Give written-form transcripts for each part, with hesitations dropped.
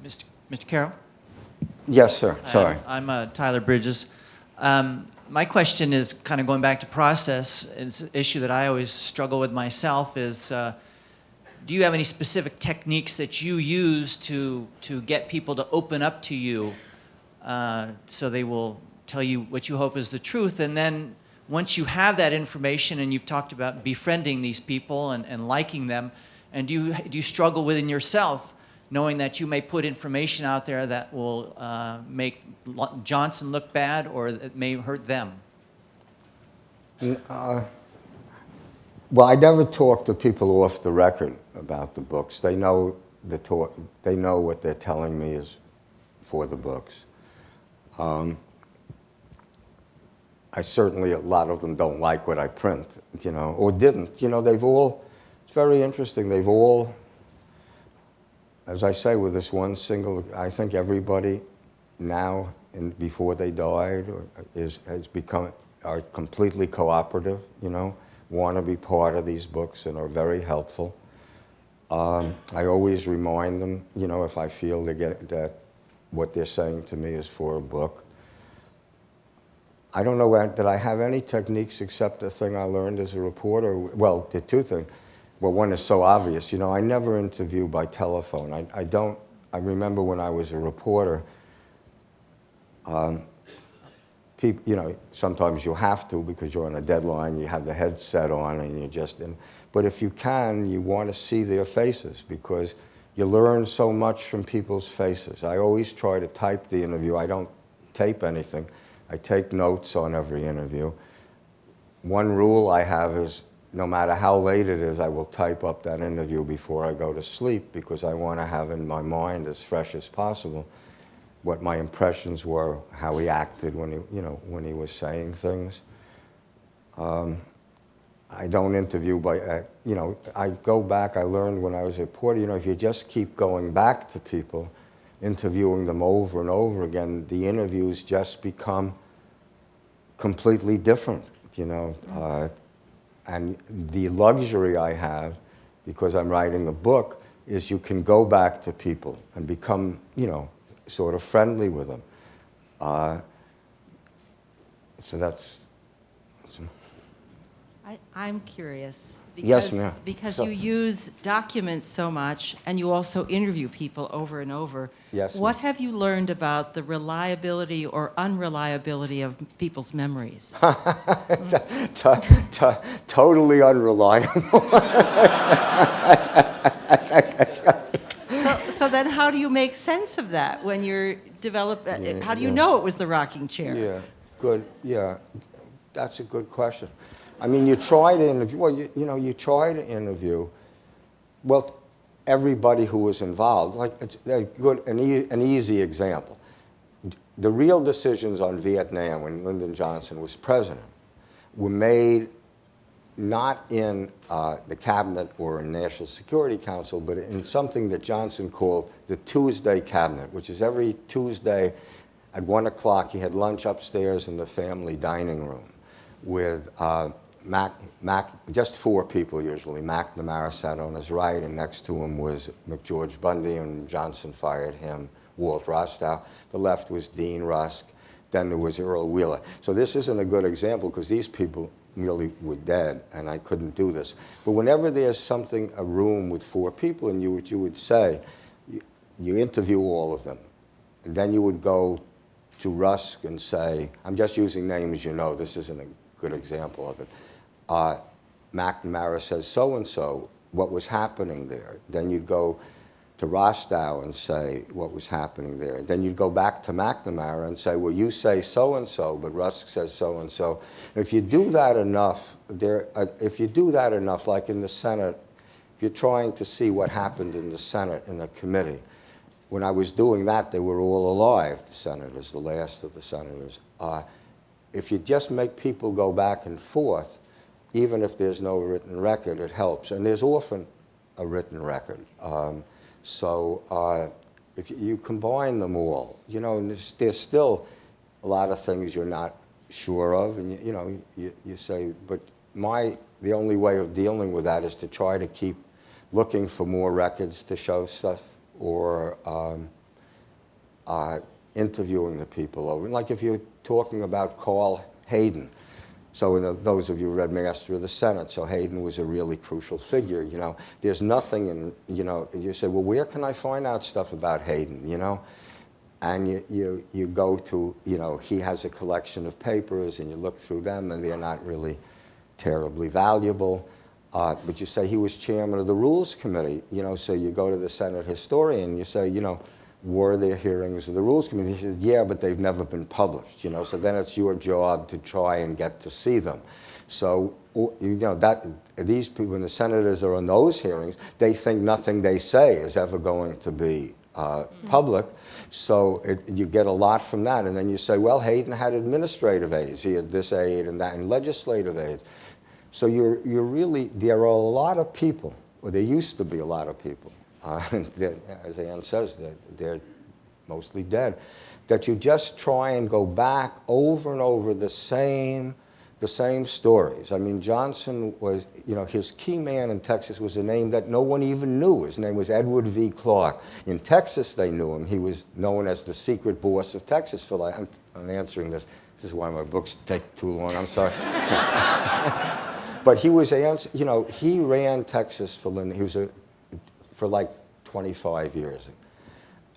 Mr. Caro? Yes, sir. Sorry. I'm Tyler Bridges. My question is kind of going back to process. It's an issue that I always struggle with myself is, do you have any specific techniques that you use to get people to open up to you so they will tell you what you hope is the truth? And then once you have that information and you've talked about befriending these people and liking them, and do you struggle within yourself knowing that you may put information out there that will make Johnson look bad or it may hurt them? Well, I never talk to people off the record about the books. They know They know what they're telling me is for the books. I certainly, a lot of them don't like what I print, or didn't. They've all, it's very interesting, they've all, as I say, with this one single, I think everybody now, before they died, are completely cooperative, want to be part of these books and are very helpful. I always remind them, if I feel that what they're saying to me is for a book. I don't know that I have any techniques except the thing I learned as a reporter. Well, the two things. Well, one is so obvious. I never interview by telephone. I remember when I was a reporter, sometimes you have to because you're on a deadline, you have the headset on and you're just in. But if you can, you want to see their faces because you learn so much from people's faces. I always try to type the interview. I don't tape anything. I take notes on every interview. One rule I have is no matter how late it is, I will type up that interview before I go to sleep because I want to have in my mind as fresh as possible what my impressions were, how he acted when he was saying things. I don't interview by, I go back, I learned when I was a reporter, if you just keep going back to people, interviewing them over and over again, the interviews just become completely different, and the luxury I have, because I'm writing a book, is you can go back to people and become, sort of friendly with them. So that's... I'm curious because, yes, ma'am. Because you use documents so much and you also interview people over and over. Yes, what ma'am. have you learned about the reliability or unreliability of people's memories? Totally unreliable. So then how do you make sense of that when you're developing, how do you know it was the rocking chair? Yeah, good, yeah. That's a good question. I mean, you try to interview, well, you try to interview, well, everybody who was involved. Like, it's a good, an easy example. The real decisions on Vietnam when Lyndon Johnson was president were made not in the cabinet or in National Security Council, but in something that Johnson called the Tuesday cabinet, which is every Tuesday at 1 o'clock he had lunch upstairs in the family dining room with just 4 people usually. McNamara sat on his right, and next to him was McGeorge Bundy, and Johnson fired him, Walt Rostow. The left was Dean Rusk. Then there was Earl Wheeler. So this isn't a good example because these people really were dead, and I couldn't do this. But whenever there's a room with 4 people, and what you would say, you interview all of them. And then you would go to Rusk and say, I'm just using names this isn't a good example of it. McNamara says so-and-so, what was happening there? Then you'd go to Rostow and say what was happening there. Then you'd go back to McNamara and say, well, you say so-and-so, but Rusk says so-and-so. If you do that enough, like in the Senate, if you're trying to see what happened in the Senate in a committee, when I was doing that, they were all alive, the senators, the last of the senators. If you just make people go back and forth, even if there's no written record, it helps. And there's often a written record. If you combine them all, and there's still a lot of things you're not sure of, and you say, but the only way of dealing with that is to try to keep looking for more records to show stuff, or interviewing the people over. Like if you're talking about Carl Hayden, so those of you who read Master of the Senate, so Hayden was a really crucial figure, you know. There's nothing in, you know, you say, well, where can I find out stuff about Hayden, you know? And you go to, you know, he has a collection of papers, and you look through them, and they're not really terribly valuable. But you say he was chairman of the Rules Committee, you know, so you go to the Senate historian, and you say, you know, were there hearings of the Rules Committee? He says, yeah, but they've never been published, you know, so then it's your job to try and get to see them. So, you know, that these people, when the senators are on those hearings, they think nothing they say is ever going to be public. So you get a lot from that. And then you say, well, Hayden had administrative aides. He had this aide and that, and legislative aides. So you're really, there are a lot of people, or there used to be a lot of people, as Ann says, they're mostly dead, that you just try and go back over and over the same stories. I mean, Johnson was, you know, his key man in Texas was a name that no one even knew. His name was Edward V. Clark. In Texas, they knew him. He was known as the secret boss of Texas for like, I'm answering this. This is why my books take too long. I'm sorry. But he was, you know, he ran Texas for like 25 years.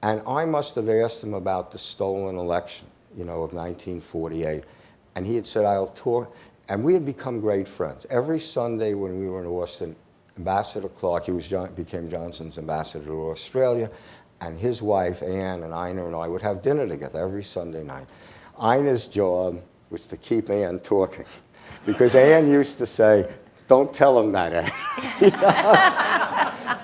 And I must have asked him about the stolen election, you know, of 1948. And he had said, I'll talk. And we had become great friends. Every Sunday when we were in Austin, Ambassador Clark, became Johnson's ambassador to Australia, and his wife, Ann, and Ina and I would have dinner together every Sunday night. Ina's job was to keep Ann talking. Because Ann used to say, don't tell him that, Ann.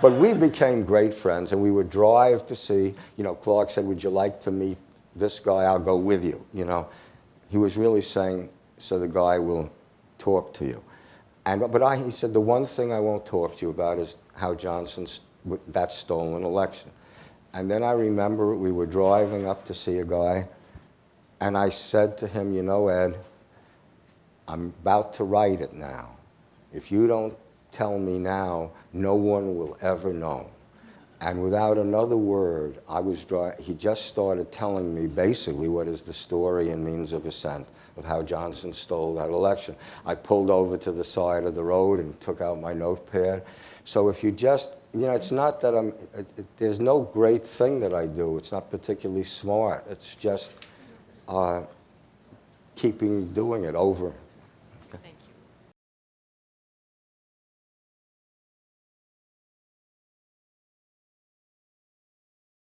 But we became great friends, and we would drive to see, you know, Clark said, would you like to meet this guy? I'll go with you, you know. He was really saying, so the guy will talk to you. He said, the one thing I won't talk to you about is how Johnson's, that stolen election. And then I remember we were driving up to see a guy, and I said to him, you know, Ed, I'm about to write it now. If you don't tell me now, no one will ever know. And without another word, he just started telling me basically what is the story and means of ascent of how Johnson stole that election. I pulled over to the side of the road and took out my notepad. So if you just, you know, it's not that there's no great thing that I do. It's not particularly smart. It's just keeping doing it over